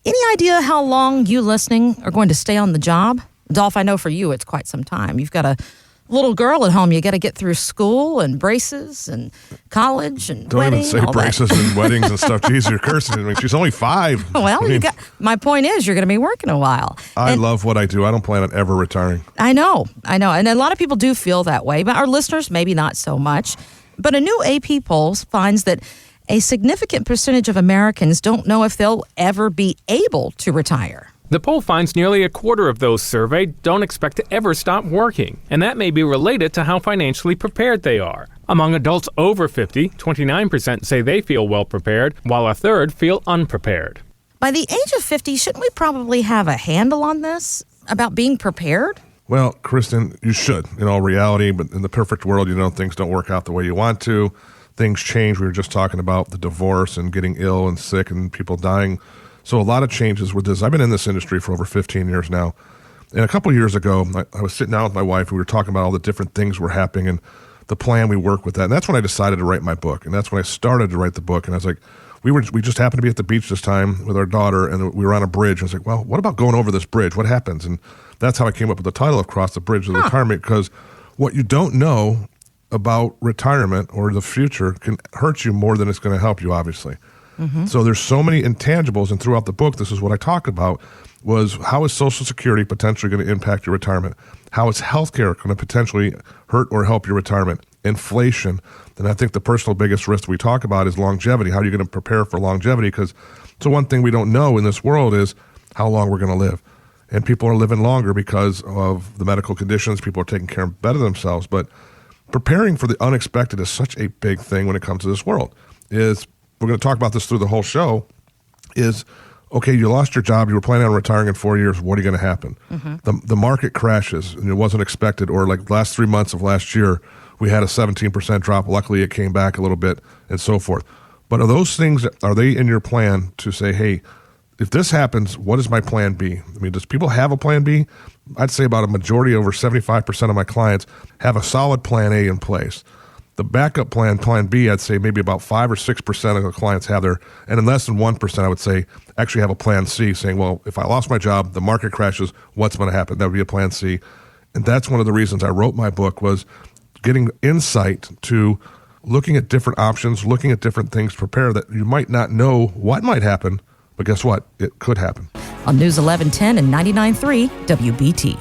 Any idea how long you listening are going to stay on the job? Dolph, I know for you it's quite some time. You've got a little girl at home. You got to get through school and braces and college and Don't wedding. Don't even say braces and weddings and stuff. Jeez, you're cursing at me. She's only 5. Well, my point is you're going to be working a while. I love what I do. I don't plan on ever retiring. I know. And a lot of people do feel that way, but our listeners, maybe not so much. But a new AP poll finds that a significant percentage of Americans don't know if they'll ever be able to retire. The poll finds nearly a quarter of those surveyed don't expect to ever stop working, and that may be related to how financially prepared they are. Among adults over 50, 29% say they feel well prepared, while a third feel unprepared. By the age of 50, shouldn't we probably have a handle on this, about being prepared? Well, Kristen, you should, in all reality, but in the perfect world, things don't work out the way you want to. Things change. We were just talking about the divorce and getting ill and sick and people dying. So a lot of changes with this. I've been in this industry for over 15 years now. And a couple of years ago, I was sitting down with my wife. We were talking about all the different things were happening and the plan we work with that. And that's when I decided to write my book. And that's when I started to write the book. And I was like, we just happened to be at the beach this time with our daughter, and we were on a bridge. I was like, well, what about going over this bridge? What happens? And that's how I came up with the title of Cross the Bridge of Retirement, because what you don't know about retirement or the future can hurt you more than it's going to help you, obviously. Mm-hmm. So there's so many intangibles, and throughout the book, this is what I talk about, was how is Social Security potentially going to impact your retirement? How is healthcare going to potentially hurt or help your retirement? Inflation. And I think the personal biggest risk we talk about is longevity. How are you going to prepare for longevity? Because so one thing we don't know in this world is how long we're going to live. And people are living longer because of the medical conditions. People are taking care of better themselves. But preparing for the unexpected is such a big thing when it comes to this world. We're going to talk about this through the whole show, is, okay, you lost your job, you were planning on retiring in 4 years, what are going to happen? Mm-hmm. The market crashes, and it wasn't expected, or like the last 3 months of last year, we had a 17% drop. Luckily, it came back a little bit, and so forth. But are those things, are they in your plan to say, hey, if this happens, what is my plan B? I mean, does people have a plan B? I'd say about a majority, over 75% of my clients, have a solid plan A in place. The backup plan B, I'd say maybe about 5 or 6% of the clients have their, and in less than 1%, I would say, actually have a plan C, saying, well, if I lost my job, the market crashes, what's going to happen? That would be a plan C. And that's one of the reasons I wrote my book, was getting insight to looking at different options, looking at different things to prepare that you might not know what might happen, but guess what? It could happen. On News 1110 and 99.3 WBT.